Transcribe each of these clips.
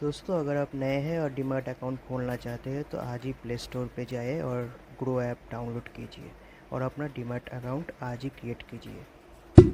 दोस्तों, अगर आप नए हैं और डीमैट अकाउंट खोलना चाहते हैं तो आज ही प्ले स्टोर पे जाइए और ग्रो ऐप डाउनलोड कीजिए और अपना डीमैट अकाउंट आज ही क्रिएट कीजिए।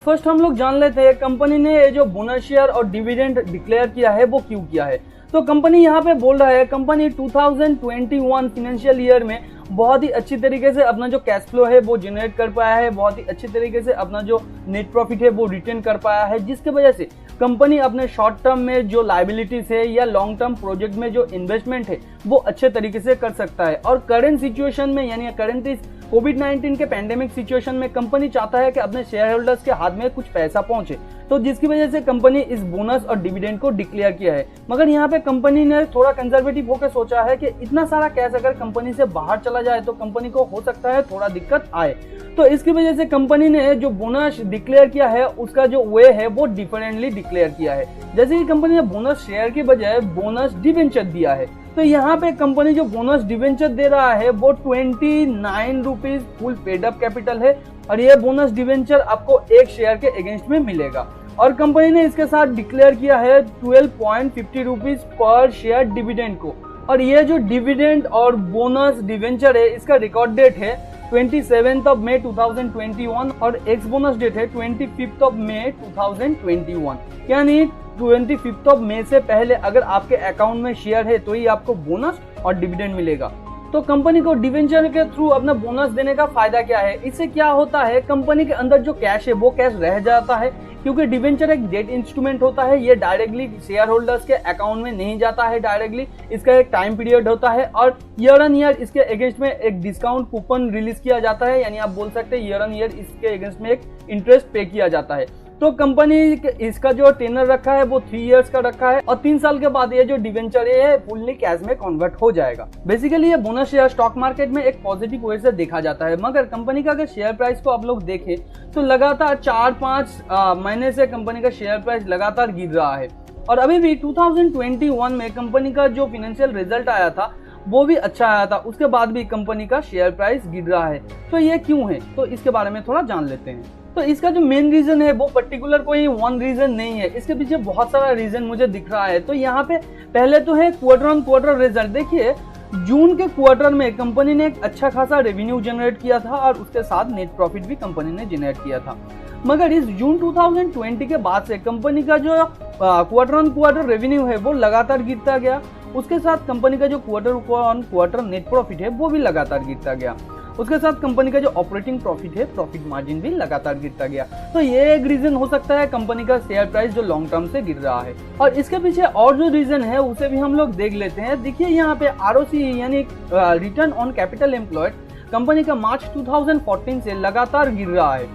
फर्स्ट हम लोग जान लेते हैं कंपनी ने ये जो बोनस शेयर और डिविडेंड डिक्लेयर किया है वो क्यों किया है। तो कंपनी यहाँ पे बोल रहा है कंपनी 2021 फाइनेंशियल ईयर में बहुत ही अच्छी तरीके से अपना जो कैश फ्लो है वो जनरेट कर पाया है, बहुत ही अच्छी तरीके से अपना जो नेट प्रॉफिट है वो रिटेन कर पाया है, जिसके वजह से कंपनी अपने शॉर्ट टर्म में जो लाइबिलिटीज है या लॉन्ग टर्म प्रोजेक्ट में जो इन्वेस्टमेंट है वो अच्छे तरीके से कर सकता है। और करेंट सिचुएशन में यानी करेंट इस कोविड-19 के पैंडेमिक सिचुएशन में कंपनी चाहता है कि अपने शेयर होल्डर्स के हाथ में कुछ पैसा पहुंचे, तो जिसकी वजह से कंपनी इस बोनस और डिविडेंड को डिक्लेयर किया है। मगर यहाँ पे कंपनी ने थोड़ा कंजर्वेटिव होकर सोचा है कि इतना सारा कैश अगर कंपनी से बाहर चला जाए तो कंपनी को हो सकता है थोड़ा दिक्कत आए। तो इसकी वजह से कंपनी ने जो बोनस डिक्लेयर किया है उसका जो वे है वो डिफरेंटली डिक्लेयर किया है। जैसे कि कंपनी ने बोनस शेयर के बजाय बोनस डिवेंचर दिया है, तो यहाँ पे कंपनी जो बोनस डिवेंचर दे रहा है वो 29 rupees full paid up capital है और ये बोनस डिवेंचर आपको एक शेयर के अगेंस्ट में मिलेगा। और कंपनी ने इसके साथ डिक्लेयर किया है 12.50 रुपीज पर शेयर डिविडेंड को। और ये जो डिविडेंड और बोनस डिवेंचर है इसका रिकॉर्ड डेट है 27 मई 2021 और एक्स बोनस डेट है 25 मई 2021। यानी 25 मई से पहले अगर आपके अकाउंट में शेयर है तो ही आपको बोनस और डिविडेंड मिलेगा। तो कंपनी को डिवेंचर के थ्रू अपना बोनस देने का फायदा क्या है? इससे क्या होता है, कंपनी के अंदर जो कैश है वो कैश रह जाता है, क्योंकि डिवेंचर एक डेट इंस्ट्रूमेंट होता है, ये डायरेक्टली शेयर होल्डर्स के अकाउंट में नहीं जाता है डायरेक्टली। इसका एक टाइम पीरियड होता है और ईयर ऑन ईयर इसके अगेंस्ट में एक डिस्काउंट कूपन रिलीज किया जाता है, यानी आप बोल सकते हैं ईयर ऑन ईयर इसके अगेंस्ट में एक इंटरेस्ट पे किया जाता है। तो कंपनी इसका जो टेनर रखा है वो 3 इयर्स का रखा है और 3 साल के बाद ये जो डिवेंचर है फुल्ली कैश में कन्वर्ट हो जाएगा। बेसिकली ये बोनस शेयर स्टॉक मार्केट में एक पॉजिटिव वे से देखा जाता है, मगर कंपनी का अगर शेयर प्राइस को आप लोग देखें तो लगातार 4-5 महीने से कंपनी का शेयर प्राइस लगातार गिर रहा है। और अभी भी 2021 में कंपनी का जो फाइनेंशियल रिजल्ट आया था वो भी अच्छा आया था, उसके बाद भी कंपनी का शेयर प्राइस गिर रहा है। तो ये क्यों है, तो इसके बारे में थोड़ा जान लेते हैं। तो इसका जो मेन रीजन है वो पर्टिकुलर कोई वन रीजन नहीं है, इसके पीछे बहुत सारा रीजन मुझे दिख रहा है। तो यहाँ पे पहले तो है क्वार्टर ऑन क्वार्टर रिजल्ट। देखिए जून के क्वार्टर में कंपनी ने एक अच्छा खासा रेवेन्यू जनरेट किया था और उसके साथ नेट प्रॉफिट भी कंपनी ने जनरेट किया था। मगर इस जून 2020 के बाद से कंपनी का जो क्वार्टर ऑन क्वार्टर रेवेन्यू है वो लगातार गिरता गया, उसके साथ कंपनी का जो quarter on quarter net profit है वो भी लगातार गिरता गया, उसके साथ कंपनी का जो ऑपरेटिंग प्रॉफिट है प्रॉफिट मार्जिन भी लगातार गिरता गया। तो ये एक रीजन हो सकता है कंपनी का शेयर प्राइस जो लॉन्ग टर्म से गिर रहा है। और इसके पीछे और जो रीजन है उसे भी हम लोग देख लेते हैं। देखिए यहाँ पे ROCE यानी return on capital employed company का मार्च 2014 से लगातार गिर रहा है।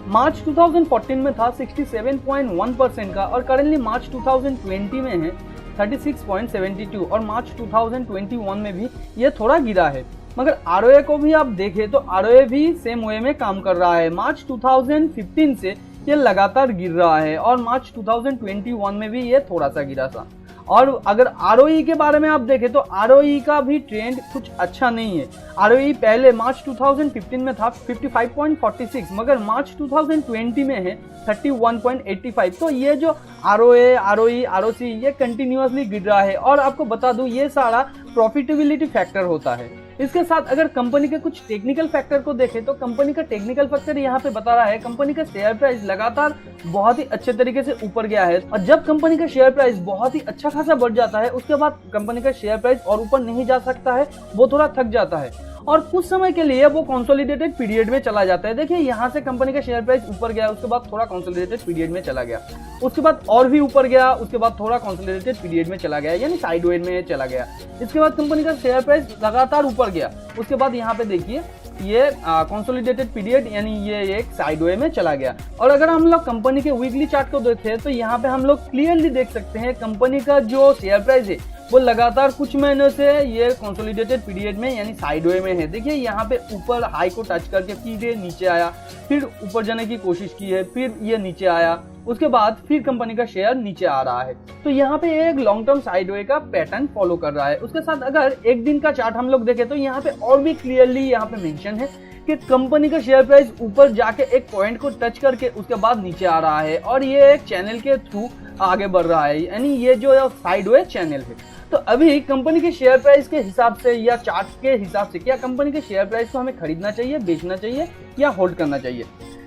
मार्च 2014 में था 67.1% का और करेंटली मार्च 2020 में है 36.72 और मार्च 2021 में भी ये थोड़ा गिरा है। मगर ROA को भी आप देखें तो ROA भी सेम वे में काम कर रहा है। मार्च 2015 से ये लगातार गिर रहा है और मार्च 2021 में भी ये थोड़ा सा गिरा था। और अगर ROE के बारे में आप देखें तो ROE का भी ट्रेंड कुछ अच्छा नहीं है। ROE पहले मार्च 2015 में था 55.46 मगर मार्च 2020 में है 31.85। तो ये जो ROA, ROE, ROC ये कंटिन्यूअसली गिर रहा है। और आपको बता दूं ये सारा प्रॉफिटेबिलिटी फैक्टर होता है। इसके साथ अगर कंपनी के कुछ टेक्निकल फैक्टर को देखें तो कंपनी का टेक्निकल फैक्टर यहाँ पे बता रहा है कंपनी का शेयर प्राइस लगातार बहुत ही अच्छे तरीके से ऊपर गया है। और जब कंपनी का शेयर प्राइस बहुत ही अच्छा खासा बढ़ जाता है उसके बाद कंपनी का शेयर प्राइस और ऊपर नहीं जा सकता है, वो थोड़ा थक जाता है और कुछ समय के लिए वो कंसोलिडेटेड पीरियड में चला जाता है। देखिए यहाँ से कंपनी का शेयर प्राइस ऊपर गया, उसके बाद थोड़ा कंसोलिडेटेड पीरियड में चला गया, उसके बाद और भी ऊपर गया, उसके बाद थोड़ा कंसोलिडेटेड पीरियड में चला गया यानी साइडवेज में चला गया। इसके बाद कंपनी का शेयर प्राइस लगातार ऊपर गया, उसके बाद यहाँ पे देखिए ये कंसोलिडेटेड पीरियड यानी ये एक साइडवे में चला गया। और अगर हम लोग कंपनी के वीकली चार्ट को देखें तो यहाँ पे हम लोग क्लियरली देख सकते हैं कंपनी का जो शेयर प्राइस है वो लगातार कुछ महीनों से ये कंसोलिडेटेड पीरियड में यानी साइडवे में है। देखिए यहाँ पे ऊपर हाई को टच करके फिर ये नीचे आया, फिर ऊपर जाने की कोशिश की है, फिर ये नीचे आया, उसके बाद फिर कंपनी का शेयर नीचे आ रहा है। तो यहाँ पे एक लॉन्ग टर्म साइडवे का पैटर्न फॉलो कर रहा है। उसके साथ अगर एक दिन का चार्ट हम लोग देखें तो यहाँ पे और भी क्लियरली यहाँ पे मेंशन है कि कंपनी का शेयर प्राइस ऊपर जाके एक पॉइंट को टच करके उसके बाद नीचे आ रहा है और ये एक चैनल के थ्रू आगे बढ़ रहा है, यानी ये जो साइडवे चैनल है। तो अभी कंपनी के शेयर प्राइस के हिसाब से या चार्ट के हिसाब से क्या कंपनी के शेयर प्राइस को हमें खरीदना चाहिए, बेचना चाहिए या होल्ड करना चाहिए?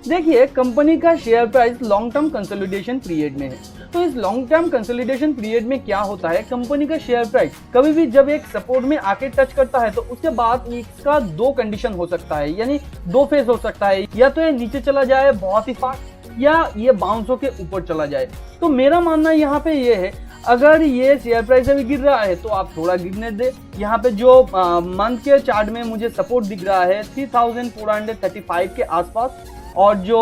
देखिए, कंपनी का share price long term consolidation period में है। तो इस लॉन्ग टर्म कंसोलिडेशन पीरियड में क्या होता है, कंपनी का शेयर प्राइस कभी भी जब एक सपोर्ट में आके टच करता है तो उसके बाद इसका दो कंडीशन हो सकता है, यानी दो फेज हो सकता है, या तो ये नीचे चला जाए बहुत ही फास्ट या ये बाउंस होके ऊपर चला जाए। तो मेरा मानना यहाँ पे ये है, अगर ये शेयर प्राइस अभी गिर रहा है तो आप थोड़ा गिरने दे। यहाँ पे जो मंथ के चार्ट में मुझे सपोर्ट दिख रहा है 3435 के आसपास, और जो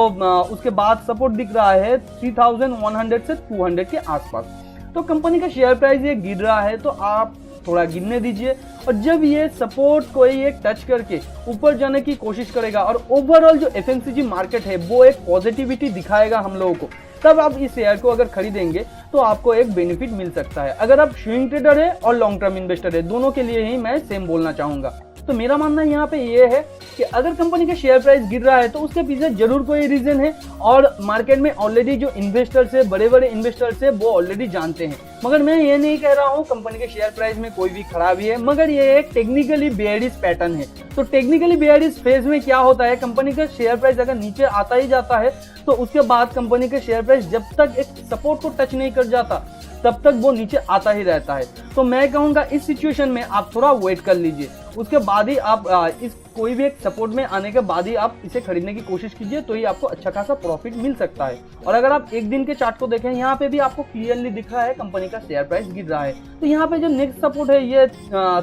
उसके बाद सपोर्ट दिख रहा है 3100 से 200 के आसपास। तो कंपनी का शेयर प्राइस ये गिर रहा है तो आप थोड़ा गिरने दीजिए, और जब ये सपोर्ट कोई एक टच करके ऊपर जाने की कोशिश करेगा और ओवरऑल जो एफएमसीजी मार्केट है वो एक पॉजिटिविटी दिखाएगा हम लोगों को, तब आप इस शेयर को अगर खरीदेंगे तो आपको एक बेनिफिट मिल सकता है। अगर आप स्विंग ट्रेडर है और लॉन्ग टर्म इन्वेस्टर है, दोनों के लिए ही मैं सेम बोलना चाहूंगा। तो मेरा मानना यहाँ पे ये है कि अगर कंपनी का शेयर प्राइस गिर रहा है तो उसके पीछे जरूर कोई रीजन है, और मार्केट में ऑलरेडी जो इन्वेस्टर्स है, बड़े बड़े इन्वेस्टर्स है, वो ऑलरेडी जानते हैं। मगर मैं ये नहीं कह रहा हूँ कंपनी के शेयर प्राइस में कोई भी खराबी है, मगर ये एक टेक्निकली बेयरिश पैटर्न है। तो टेक्निकली बेयरिश फेज में क्या होता है, कंपनी का शेयर प्राइस अगर नीचे आता ही जाता है तो उसके बाद कंपनी के शेयर प्राइस जब तक एक सपोर्ट को टच नहीं कर जाता तब तक वो नीचे आता ही रहता है। तो मैं कहूँगा इस सिचुएशन में आप थोड़ा वेट कर लीजिए, उसके बाद ही आप इस कोई भी एक सपोर्ट में आने के बाद ही आप इसे खरीदने की कोशिश कीजिए, तो ही आपको अच्छा खासा प्रॉफिट मिल सकता है। और अगर आप एक दिन के चार्ट को देखें, यहाँ पे भी आपको क्लियरली दिख रहा है कंपनी का शेयर प्राइस गिर रहा है। तो यहाँ पे जो नेक्स्ट सपोर्ट है ये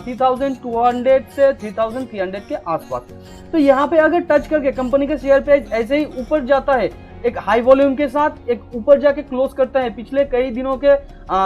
3200 से 3300 के आसपास। तो यहाँ पे अगर टच करके कंपनी का शेयर प्राइस ऐसे ही ऊपर जाता है, एक हाई वॉल्यूम के साथ एक ऊपर जाके क्लोज करता है पिछले कई दिनों के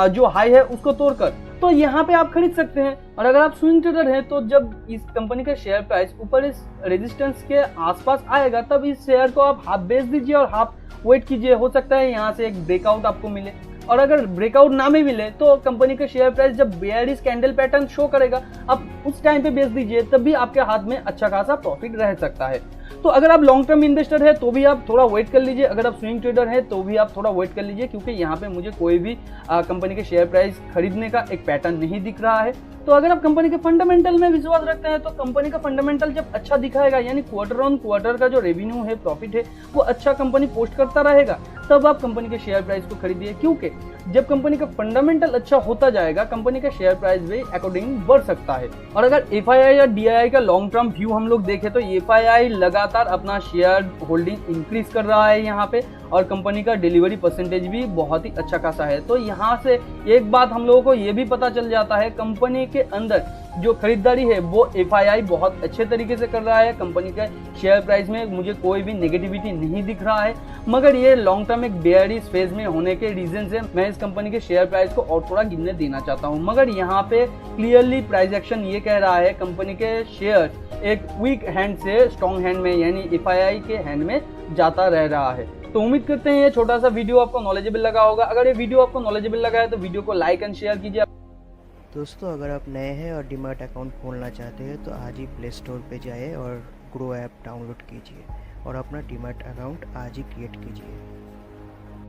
जो हाई है उसको तोड़कर, तो यहाँ पे आप खरीद सकते हैं। और अगर आप स्विंग ट्रेडर हैं तो जब इस कंपनी का शेयर प्राइस ऊपर इस रेजिस्टेंस के आसपास आएगा तब इस शेयर को आप हाफ बेच दीजिए और हाफ वेट कीजिए, हो सकता है यहाँ से एक ब्रेकआउट आपको मिले। और अगर ब्रेकआउट ना भी मिले तो कंपनी का शेयर प्राइस जब बेयरिश कैंडल पैटर्न शो करेगा आप उस टाइम पे बेच दीजिए, तब भी आपके हाथ में अच्छा खासा प्रॉफिट रह सकता है। तो अगर आप लॉन्ग टर्म इन्वेस्टर है तो भी आप थोड़ा वेट कर लीजिए, अगर आप स्विंग ट्रेडर है तो भी आप थोड़ा वेट कर लीजिए, क्योंकि यहाँ पे मुझे कोई भी कंपनी के शेयर प्राइस खरीदने का एक पैटर्न नहीं दिख रहा है। तो अगर आप कंपनी के फंडामेंटल में विश्वास रखते हैं तो कंपनी का फंडामेंटल जब अच्छा दिखाएगा, यानी क्वार्टर ऑन क्वार्टर का जो रेवेन्यू है, प्रॉफिट है, वो अच्छा कंपनी पोस्ट करता रहेगा, तब आप कंपनी के शेयर प्राइस को खरीदिए। क्योंकि जब कंपनी का फंडामेंटल अच्छा होता जाएगा कंपनी का शेयर प्राइस भी अकॉर्डिंग बढ़ सकता है। और अगर एफआईआई या डीआईआई का लॉन्ग टर्म व्यू हम लोग देखें तो एफआईआई लगातार अपना शेयर होल्डिंग इंक्रीज कर रहा है यहाँ पे, और कंपनी का डिलीवरी परसेंटेज भी बहुत ही अच्छा खासा है। तो यहाँ से एक बात हम लोगों को ये भी पता चल जाता है, कंपनी के अंदर जो खरीदारी है वो एफआईआई बहुत अच्छे तरीके से कर रहा है। कंपनी के शेयर प्राइस में मुझे कोई भी नेगेटिविटी नहीं दिख रहा है, मगर ये लॉन्ग टर्म एक बेयरिश फेज में होने के रीजन से मैं इस कंपनी के शेयर प्राइस को और थोड़ा गिरने देना चाहता हूँ। मगर यहाँ पे क्लियरली प्राइस एक्शन ये कह रहा है कंपनी के शेयर एक वीक हैंड से स्ट्रॉन्ग हैंड में, यानी एफआईआई के हैंड में जाता रह रहा है। तो उम्मीद करते हैं ये छोटा सा वीडियो आपको नॉलेजेबल लगा होगा। अगर ये वीडियो आपको नॉलेजेबल लगा है तो वीडियो को लाइक एंड शेयर कीजिए। दोस्तों, अगर आप नए हैं और डीमैट अकाउंट खोलना चाहते हैं तो आज ही प्ले स्टोर पे जाइए और ग्रो ऐप डाउनलोड कीजिए और अपना डीमैट अकाउंट आज ही क्रिएट कीजिए।